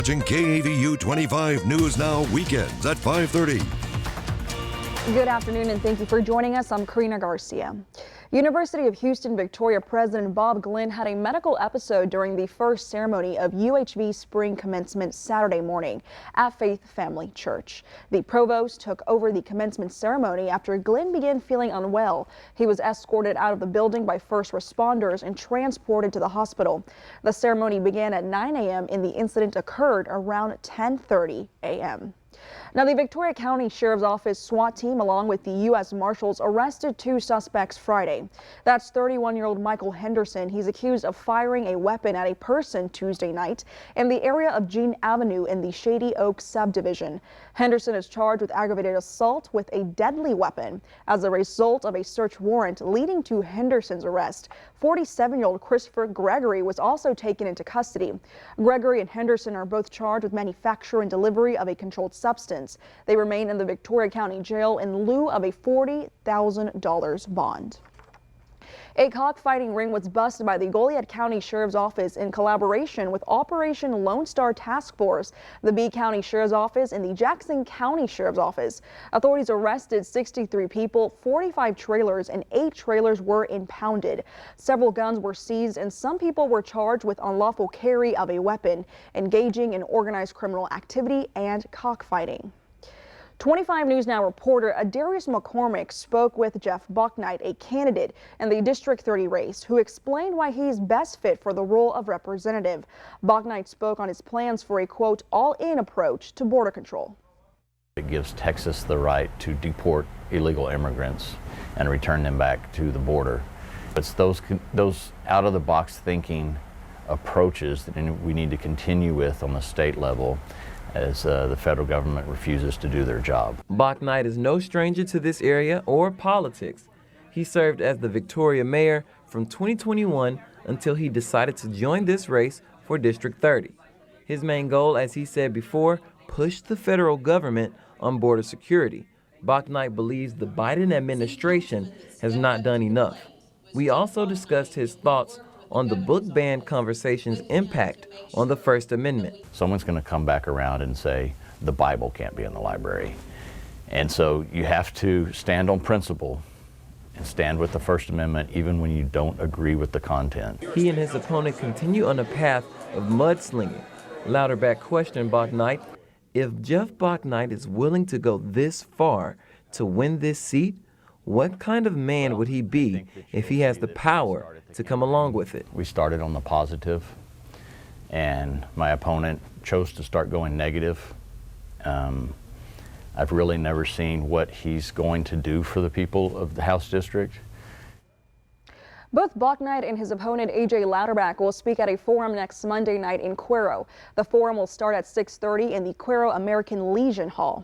Watching KAVU 25 News Now weekends at 5:30. Good afternoon and thank you for joining us. I'm Karina Garcia. University of Houston Victoria President Bob Glenn had a medical episode during the first ceremony of UHV spring commencement Saturday morning at Faith Family Church. The provost took over the commencement ceremony after Glenn began feeling unwell. He was escorted out of the building by first responders and transported to the hospital. The ceremony began at 9 a.m. and the incident occurred around 10:30 a.m. Now, the Victoria County Sheriff's Office SWAT team, along with the U.S. Marshals, arrested two suspects Friday. That's 31-year-old Michael Henderson. He's accused of firing a weapon at a person Tuesday night in the area of Jean Avenue in the Shady Oak subdivision. Henderson is charged with aggravated assault with a deadly weapon as a result of a search warrant leading to Henderson's arrest. 47-year-old Christopher Gregory was also taken into custody. Gregory and Henderson are both charged with manufacture and delivery of a controlled substance. They remain in the Victoria County Jail in lieu of a $40,000 bond. A cockfighting ring was busted by the Goliad County Sheriff's Office in collaboration with Operation Lone Star Task Force, the B County Sheriff's Office, and the Jackson County Sheriff's Office. Authorities arrested 63 people, 45 trailers, and 8 trailers were impounded. Several guns were seized, and some people were charged with unlawful carry of a weapon, engaging in organized criminal activity, and cockfighting. 25 News Now reporter Adarius McCormick spoke with Jeff Bouknight, a candidate in the District 30 race, who explained why he's best fit for the role of representative. Bouknight spoke on his plans for a, quote, all-in approach to border control. It gives Texas the right to deport illegal immigrants and return them back to the border. It's those out-of-the-box thinking approaches that we need to continue with on the state level as the federal government refuses to do their job. Bouknight is no stranger to this area or politics. He served as the Victoria mayor from 2021 until he decided to join this race for District 30. His main goal, as he said before, push the federal government on border security. Bouknight believes the Biden administration has not done enough. We also discussed his thoughts on the book ban conversation's impact on the First Amendment. Someone's going to come back around and say the Bible can't be in the library. And so you have to stand on principle and stand with the First Amendment even when you don't agree with the content. He and his opponent continue on a path of mudslinging. Louderback questioned Bouknight if Jeff Bouknight is willing to go this far to win this seat. What kind of man would he be if he has the power to come along with it? We started on the positive, and my opponent chose to start going negative. I've really never seen what he's going to do for the people of the House District. Both Bouknight and his opponent A.J. Louderback will speak at a forum next Monday night in Cuero. The forum will start at 6:30 in the Cuero American Legion Hall.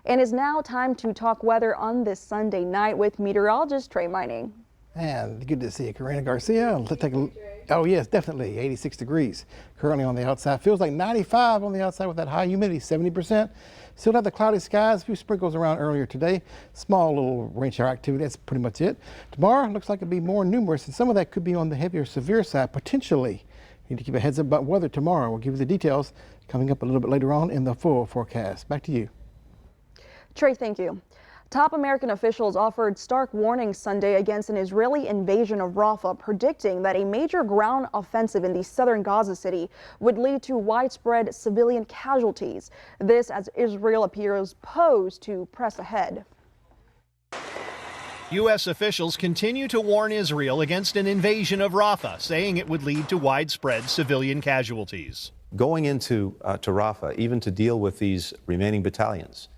And it's now time to talk weather on this Sunday night with meteorologist Trey Mining. And good to see you, Karina Garcia. Let's take a, oh yes, definitely 86 degrees currently on the outside. Feels like 95 on the outside with that high humidity, 70%. Still have the cloudy skies, a few sprinkles around earlier today. Small little rain shower activity, that's pretty much it. Tomorrow looks like it'll be more numerous, and some of that could be on the heavier, severe side, potentially. You need to keep a heads up about weather tomorrow. We'll give you the details coming up a little bit later on in the full forecast. Back to you. Trey, thank you. Top American officials offered stark warnings Sunday against an Israeli invasion of Rafah, predicting that a major ground offensive in the southern Gaza city would lead to widespread civilian casualties. This as Israel appears posed to press ahead. U.S. officials continue to warn Israel against an invasion of Rafah, saying it would lead to widespread civilian casualties. Going into to Rafah, even to deal with these remaining battalions,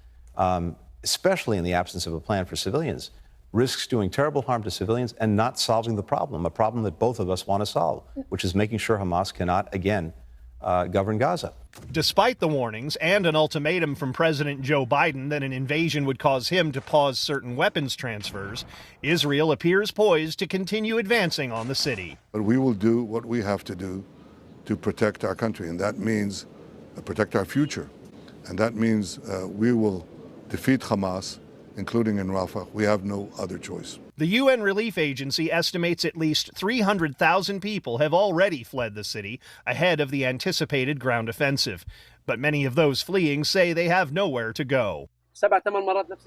especially in the absence of a plan for civilians, risks doing terrible harm to civilians and not solving the problem, a problem that both of us want to solve, which is making sure Hamas cannot again govern Gaza. Despite the warnings and an ultimatum from President Joe Biden that an invasion would cause him to pause certain weapons transfers, Israel appears poised to continue advancing on the city. But we will do what we have to do to protect our country, and that means protect our future. And that means we will defeat Hamas including in Rafah. We have no other choice. The UN Relief Agency estimates at least 300,000 people have already fled the city ahead of the anticipated ground offensive. But many of those fleeing say they have nowhere to go.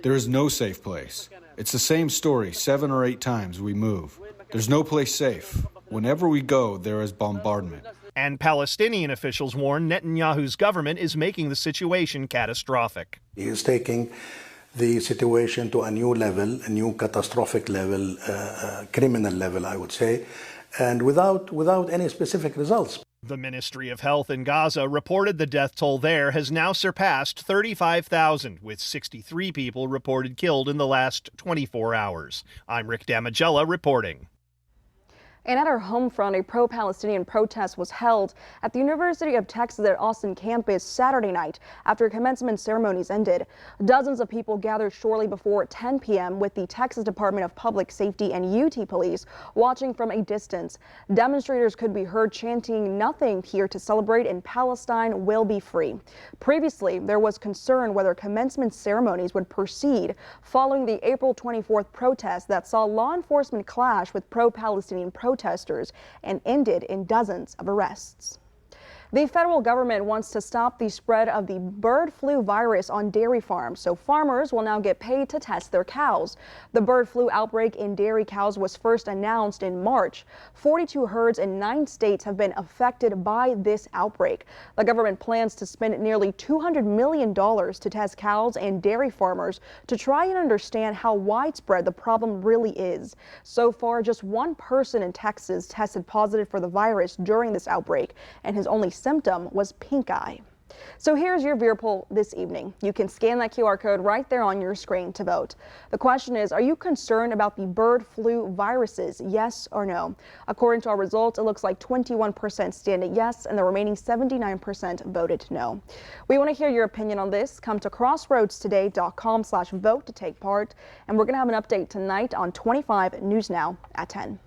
There is no safe place. It's the same story 7 or 8 times we move. There's no place safe. Whenever we go, there is bombardment. And Palestinian officials warn Netanyahu's government is making the situation catastrophic. He is taking the situation to a new level, a new catastrophic level, criminal level, I would say, and without any specific results. The Ministry of Health in Gaza reported the death toll there has now surpassed 35,000, with 63 people reported killed in the last 24 hours. I'm Rick Damigella reporting. And at our home front, a pro-Palestinian protest was held at the University of Texas at Austin campus Saturday night after commencement ceremonies ended. Dozens of people gathered shortly before 10 p.m. with the Texas Department of Public Safety and UT police watching from a distance. Demonstrators could be heard chanting, "Nothing here to celebrate and Palestine will be free." Previously, there was concern whether commencement ceremonies would proceed following the April 24th protest that saw law enforcement clash with pro-Palestinian protesters and ended in dozens of arrests. The federal government wants to stop the spread of the bird flu virus on dairy farms, so farmers will now get paid to test their cows. The bird flu outbreak in dairy cows was first announced in March. 42 herds in 9 states have been affected by this outbreak. The government plans to spend nearly $200 million to test cows and dairy farmers to try and understand how widespread the problem really is. So far, just one person in Texas tested positive for the virus during this outbreak, and his only symptom was pink eye. So here's your Veer poll this evening. You can scan that QR code right there on your screen to vote. The question is, are you concerned about the bird flu viruses? Yes or no? According to our results, it looks like 21% stand yes and the remaining 79% voted no. We want to hear your opinion on this. Come to crossroadstoday.com/vote to take part. And we're going to have an update tonight on 25 News Now at 10.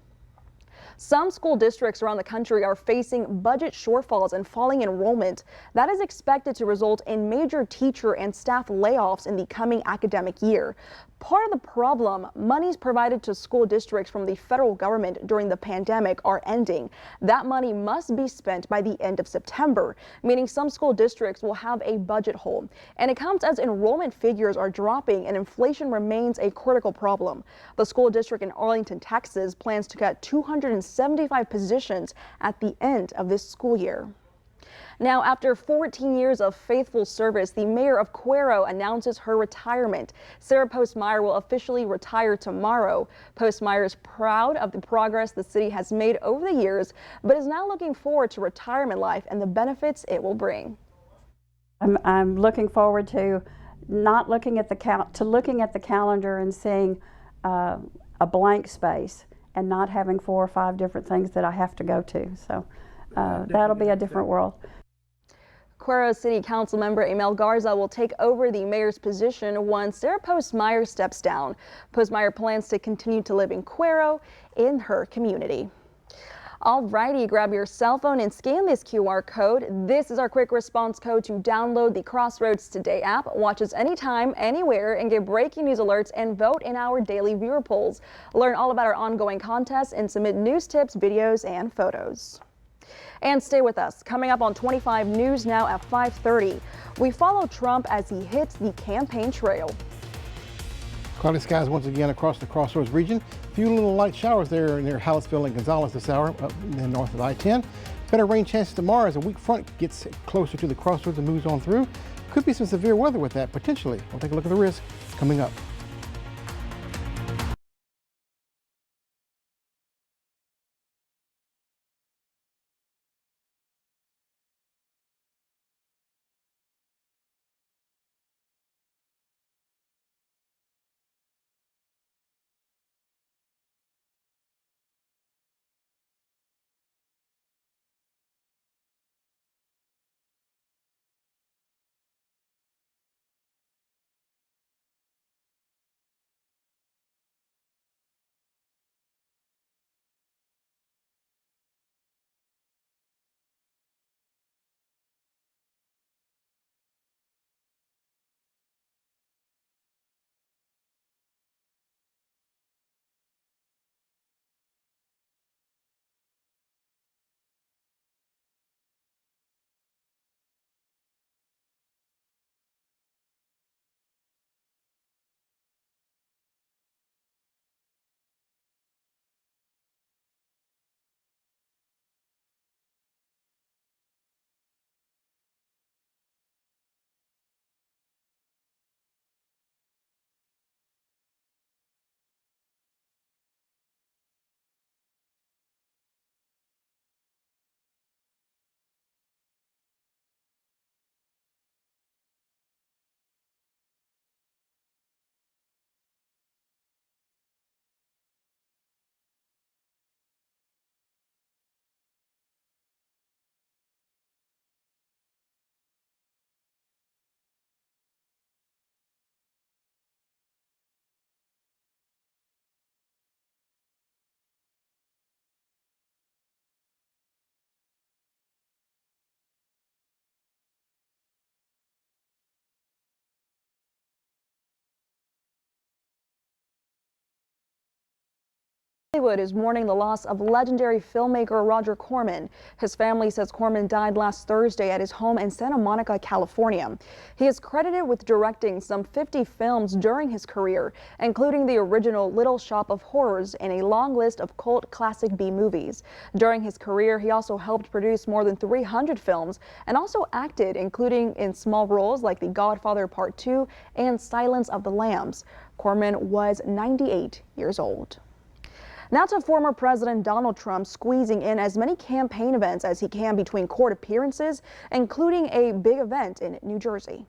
Some school districts around the country are facing budget shortfalls and falling enrollment. That is expected to result in major teacher and staff layoffs in the coming academic year. Part of the problem, monies provided to school districts from the federal government during the pandemic are ending. That money must be spent by the end of September, meaning some school districts will have a budget hole. And it comes as enrollment figures are dropping and inflation remains a critical problem. The school district in Arlington, Texas plans to cut 275 positions at the end of this school year. Now, after 14 years of faithful service, the mayor of Cuero announces her retirement. Sarah Postmeyer will officially retire tomorrow. Postmeyer is proud of the progress the city has made over the years, but is now looking forward to retirement life and the benefits it will bring. I'm looking forward to not looking at looking at the calendar and seeing a blank space and not having 4 or 5 different things that I have to go to. So that'll be a different world. Cuero City Council member Emel Garza will take over the mayor's position once Sarah Postmeyer steps down. Postmeyer plans to continue to live in Cuero in her community. Alrighty, grab your cell phone and scan this QR code. This is our quick response code to download the Crossroads Today app. Watch us anytime, anywhere, and get breaking news alerts and vote in our daily viewer polls. Learn all about our ongoing contests and submit news tips, videos, and photos. And stay with us. Coming up on 25 News Now at 5:30, we follow Trump as he hits the campaign trail. Cloudy skies once again across the Crossroads region. A few little light showers there near Hallettsville and Gonzales this hour, up and north of I-10. Better rain chances tomorrow as a weak front gets closer to the Crossroads and moves on through. Could be some severe weather with that, potentially. We'll take a look at the risk coming up. Hollywood is mourning the loss of legendary filmmaker Roger Corman. His family says Corman died last Thursday at his home in Santa Monica, California. He is credited with directing some 50 films during his career, including the original Little Shop of Horrors and a long list of cult classic B movies. During his career, he also helped produce more than 300 films and also acted, including in small roles like The Godfather Part 2 and Silence of the Lambs. Corman was 98 years old. Now to former President Donald Trump squeezing in as many campaign events as he can between court appearances, including a big event in New Jersey.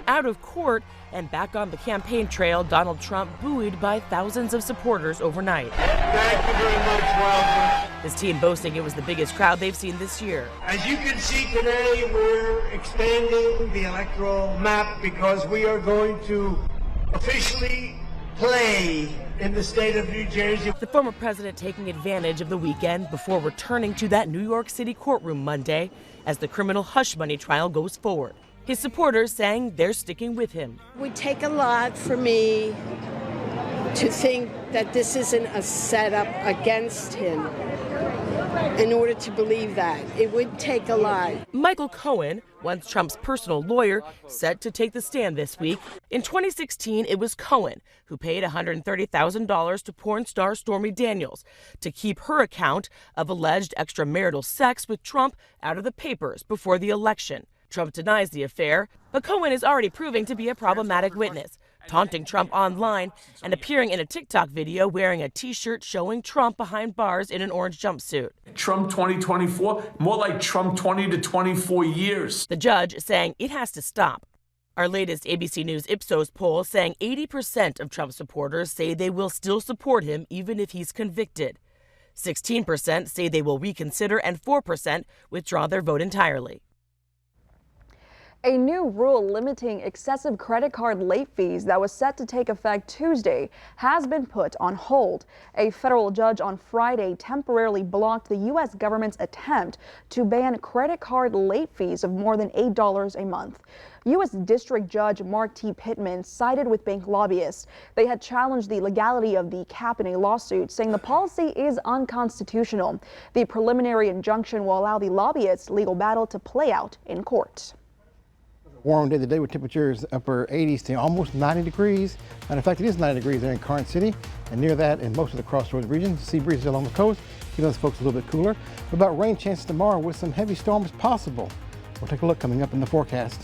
Out of court and back on the campaign trail, Donald Trump buoyed by thousands of supporters overnight. Thank you very much, Walter. His team boasting it was the biggest crowd they've seen this year. As you can see today, we're expanding the electoral map because we are going to officially play in the state of New Jersey. The former president taking advantage of the weekend before returning to that New York City courtroom Monday as the criminal hush money trial goes forward. His supporters saying they're sticking with him. It would take a lot for me to think that this isn't a setup against him in order to believe that. It would take a lot. Michael Cohen, once Trump's personal lawyer, set to take the stand this week. In 2016, it was Cohen who paid $130,000 to porn star Stormy Daniels to keep her account of alleged extramarital sex with Trump out of the papers before the election. Trump denies the affair, but Cohen is already proving to be a problematic witness, taunting Trump online and appearing in a TikTok video wearing a T-shirt showing Trump behind bars in an orange jumpsuit. Trump 2024, more like Trump 20 to 24 years. The judge saying it has to stop. Our latest ABC News Ipsos poll saying 80% of Trump supporters say they will still support him even if he's convicted. 16% say they will reconsider and 4% withdraw their vote entirely. A new rule limiting excessive credit card late fees that was set to take effect Tuesday has been put on hold. A federal judge on Friday temporarily blocked the U.S. government's attempt to ban credit card late fees of more than $8 a month. U.S. District Judge Mark T. Pittman sided with bank lobbyists. They had challenged the legality of the cap in a lawsuit, saying the policy is unconstitutional. The preliminary injunction will allow the lobbyists' legal battle to play out in court. Warm day today with temperatures upper 80s to almost 90 degrees. And in fact, it is 90 degrees there in Karnes City and near that in most of the Crossroads region. Sea breezes along the coast, keeping those folks a little bit cooler. About rain chances tomorrow with some heavy storms possible. We'll take a look coming up in the forecast.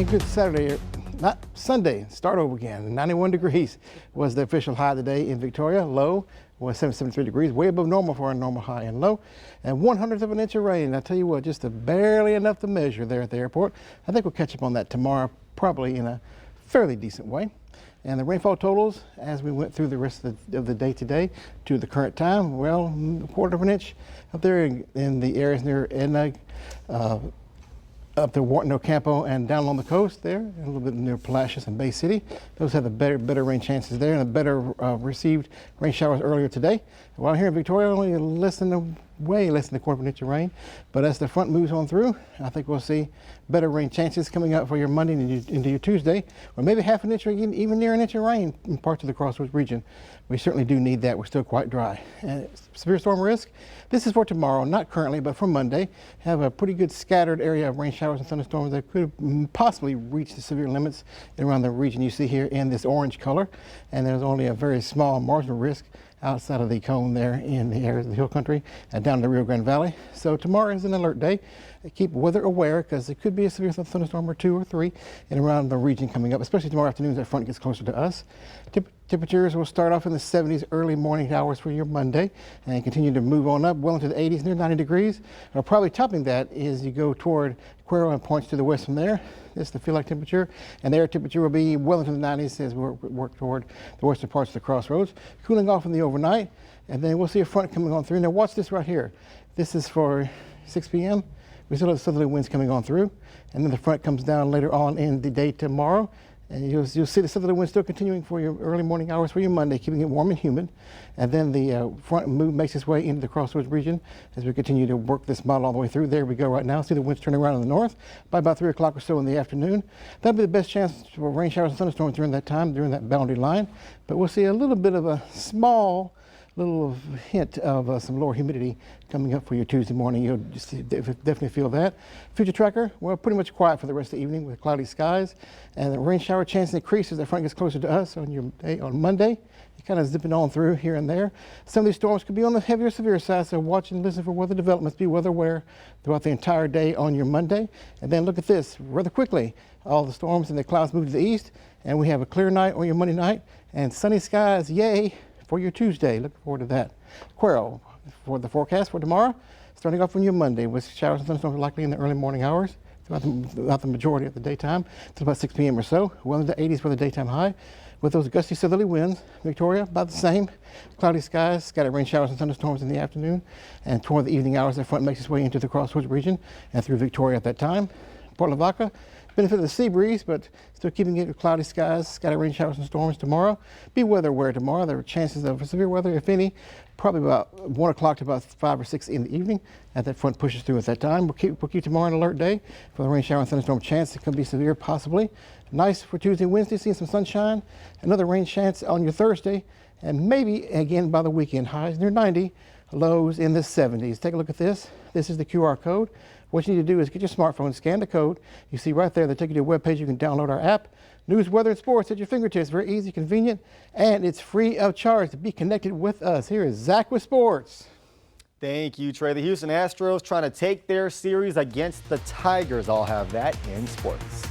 And good Saturday, not Sunday, start over again. 91 degrees was the official high today in Victoria. Low was 73 degrees, way above normal for a normal high and low. And 1/100th of an inch of rain. I tell you what, just barely enough to measure there at the airport. I think we'll catch up on that tomorrow, probably in a fairly decent way. And the rainfall totals, as we went through the rest of the day today to the current time, well, 1/4 of an inch up there in the areas near Edna, up to Wharton, Ocampo, and down along the coast there, a little bit near Palacios and Bay City. Those have the better rain chances there and the better received rain showers earlier today. While here in Victoria, only way less than a 1/4 of an inch of rain. But as the front moves on through, I think we'll see better rain chances coming up for your Monday into your Tuesday, or maybe 1/2 inch or even near an inch of rain in parts of the Crossroads region. We certainly do need that. We're still quite dry. Severe storm risk, this is for tomorrow, not currently, but for Monday. Have a pretty good scattered area of rain showers and thunderstorms that could possibly reach the severe limits around the region you see here in this orange color. And there's only a very small marginal risk outside of the cone there in the areas of the hill country and down the Rio Grande Valley. So tomorrow is an alert day. Keep weather aware because it could be a severe thunderstorm or 2 or 3 and around the region coming up, especially tomorrow afternoon as that front gets closer to us. Temperatures will start off in the 70s early morning hours for your Monday and continue to move on up well into the 80s near 90 degrees. Probably topping that as you go toward Cuero and points to the west from there. This is the feel like temperature, and the air temperature will be well into the 90s as we work toward the western parts of the Crossroads. Cooling off in the overnight, and then we'll see a front coming on through. Now watch this right here. This is for 6 p.m. We still have southerly winds coming on through, and then the front comes down later on in the day tomorrow. And you'll see the southerly wind still continuing for your early morning hours for your Monday, keeping it warm and humid. And then the front move makes its way into the Crossroads region as we continue to work this model all the way through. There we go right now. See the winds turning around in the north by about 3 o'clock or so in the afternoon. That'll be the best chance for rain showers and thunderstorms during that time, during that boundary line. But we'll see a little bit of a small little hint of some lower humidity coming up for your Tuesday morning. You'll just definitely feel that. Future tracker, well, pretty much quiet for the rest of the evening with cloudy skies. And the rain shower chance increases as the front gets closer to us on your day on Monday. You're kind of zipping on through here and there. Some of these storms could be on the heavier, severe side, so watch and listen for weather developments. Be weather aware throughout the entire day on your Monday. And then look at this, rather quickly, all the storms and the clouds move to the east, and we have a clear night on your Monday night, and sunny skies, yay, for your Tuesday. Looking forward to that. Cuero for the forecast for tomorrow, starting off on your Monday with showers and thunderstorms likely in the early morning hours throughout the majority of the daytime until about 6 p.m. or so. Well into the 80s for the daytime high. With those gusty southerly winds, Victoria about the same. Cloudy skies, scattered rain showers and thunderstorms in the afternoon. And toward the evening hours, the front makes its way into the Crossroads region and through Victoria at that time. Port Lavaca, benefit of the sea breeze, but still keeping it with cloudy skies, scattered rain showers and storms tomorrow. Be weather aware tomorrow. There are chances of severe weather, if any, probably about 1 o'clock to about 5 or 6 in the evening as that front pushes through at that time. We'll keep tomorrow an alert day for the rain shower and thunderstorm chance. It could be severe, possibly. Nice for Tuesday, Wednesday, seeing some sunshine. Another rain chance on your Thursday, and maybe again by the weekend. Highs near 90, lows in the 70s. Take a look at this. This is the QR code. What you need to do is get your smartphone, scan the code. You see right there, they take you to a web page. You can download our app. News, weather, and sports at your fingertips. Very easy, convenient, and it's free of charge to be connected with us. Here is Zach with sports. Thank you, Trey. The Houston Astros trying to take their series against the Tigers. I'll have that in sports.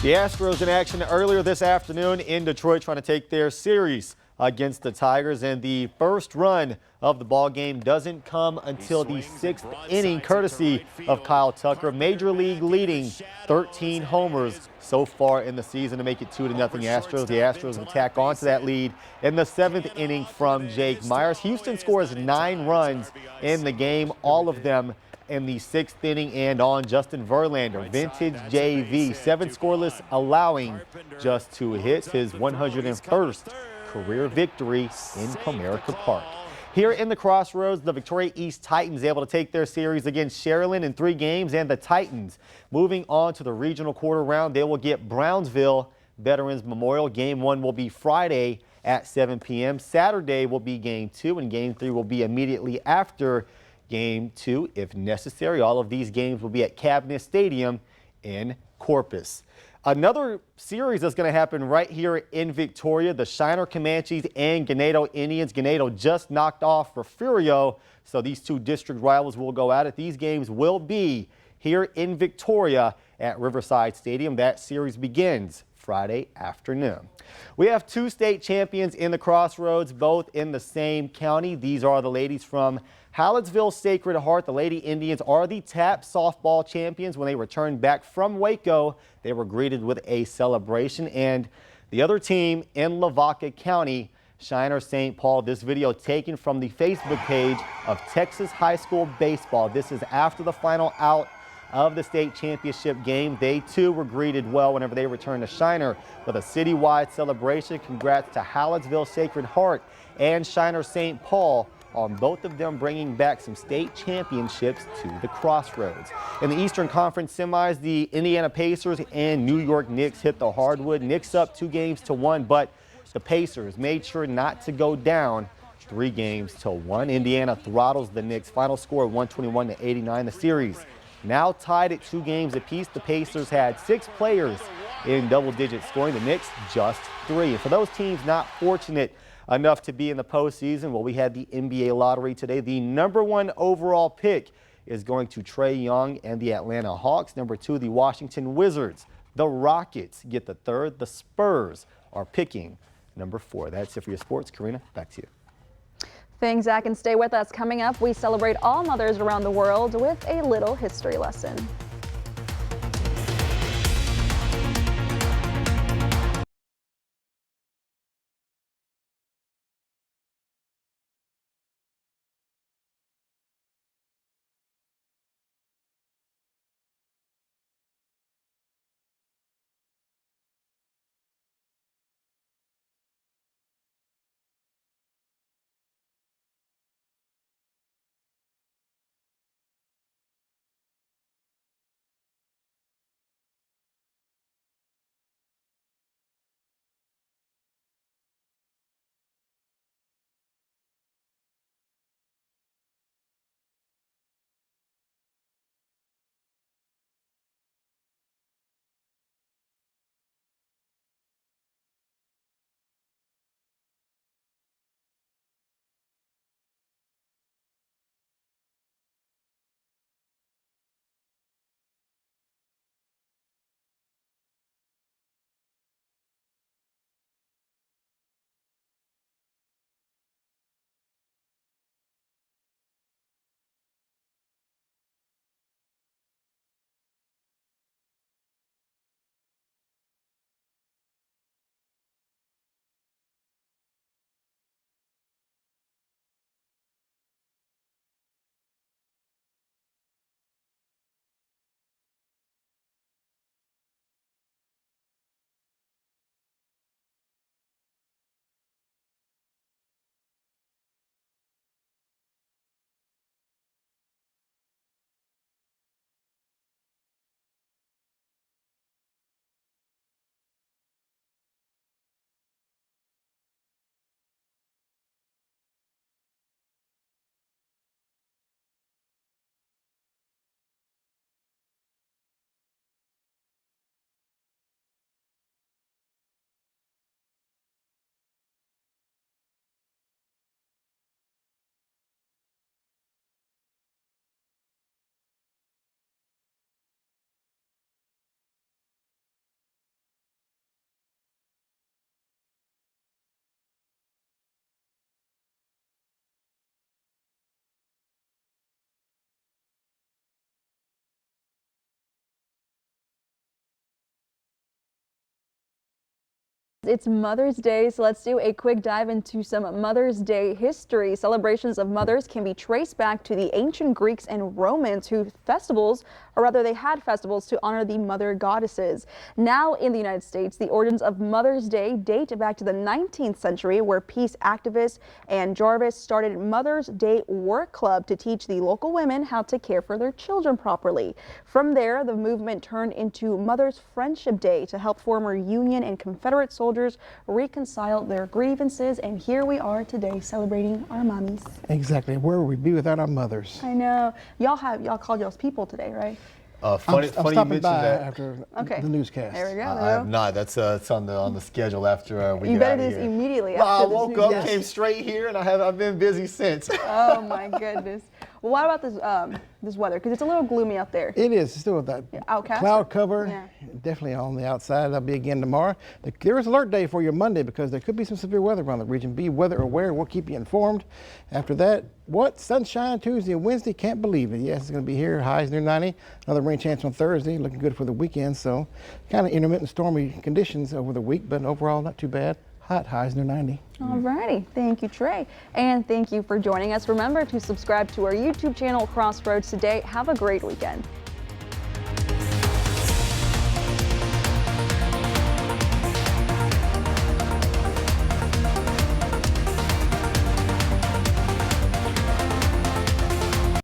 The Astros in action earlier this afternoon in Detroit, trying to take their series against the Tigers, and the first run of the ball game doesn't come until the 6th inning, courtesy of Kyle Tucker. Major League leading 13 homers so far in the season to make it 2-0 Astros. The Astros will tack onto that lead in the 7th inning from Jake Myers. Houston scores 9 runs in the game, all of them in the 6th inning and on. Justin Verlander, vintage JV, 7 scoreless, allowing just 2 hits, his 101st career victory in Comerica Park. Here in the Crossroads, the Victoria East Titans able to take their series against Sharyland in 3 games, and the Titans moving on to the regional quarter round. They will get Brownsville Veterans Memorial. Game 1 will be Friday at 7 p.m. Saturday will be Game 2, and Game 3 will be immediately after Game 2 if necessary. All of these games will be at Cabinet Stadium in Corpus. Another series that's going to happen right here in Victoria, the Shiner Comanches and Ganado Indians. Ganado just knocked off Refugio, so these 2 district rivals will go at it. These games will be here in Victoria at Riverside Stadium. That series begins Friday afternoon. We have 2 state champions in the Crossroads, both in the same county. These are the ladies from Hallettsville Sacred Heart. The Lady Indians are the TAP softball champions. When they returned back from Waco, they were greeted with a celebration. And the other team in Lavaca County, Shiner St. Paul. This video taken from the Facebook page of Texas High School Baseball. This is after the final out of the state championship game. They too were greeted well whenever they returned to Shiner with a citywide celebration. Congrats to Hallettsville Sacred Heart and Shiner St. Paul on both of them bringing back some state championships to the Crossroads. In the Eastern Conference semis, the Indiana Pacers and New York Knicks hit the hardwood. Knicks up 2-1, but the Pacers made sure not to go down 3-1. Indiana throttles the Knicks. Final score 121-89. The series now tied at 2 games apiece. The Pacers had 6 players in double-digit scoring. The Knicks just 3. And for those teams not fortunate enough to be in the postseason, well, we had the NBA lottery today. The #1 overall pick is going to Trae Young and the Atlanta Hawks. #2, the Washington Wizards. The Rockets get the 3rd. The Spurs are picking #4. That's it for your sports. Karina, back to you. Thanks, Zach, and stay with us. Coming up, we celebrate all mothers around the world with a little history lesson. It's Mother's Day, so let's do a quick dive into some Mother's Day history. Celebrations of mothers can be traced back to the ancient Greeks and Romans who they had festivals to honor the mother goddesses. Now in the United States, the origins of Mother's Day date back to the 19th century, where peace activist Anne Jarvis started Mother's Day Work Club to teach the local women how to care for their children properly. From there, the movement turned into Mother's Friendship Day to help former Union and Confederate soldiers reconcile their grievances, and here we are today celebrating our mommies. Exactly. Where would we be without our mothers? I know. Y'all called y'all's people today, right? Funny I'm you stopping mentioned by that. after Okay. the newscast. There we go. I have not. That's it's on the schedule after we You get out better of do here. this immediately Well, I after this woke up, newscast. came straight here, and I've been busy since. Oh my goodness. Well, what about this weather? Because it's a little gloomy out there. It is still that Outcast? cloud cover. Yeah. Definitely on the outside. That'll be again tomorrow. There is alert day for you Monday because there could be some severe weather around the region. Be weather aware. We'll keep you informed. After that, sunshine Tuesday and Wednesday? Can't believe it. Yes, it's going to be here. Highs near 90. Another rain chance on Thursday. Looking good for the weekend. So kind of intermittent stormy conditions over the week, but overall not too bad. Hot, highs near 90. All righty. Thank you, Trey. And thank you for joining us. Remember to subscribe to our YouTube channel, Crossroads Today. Have a great weekend.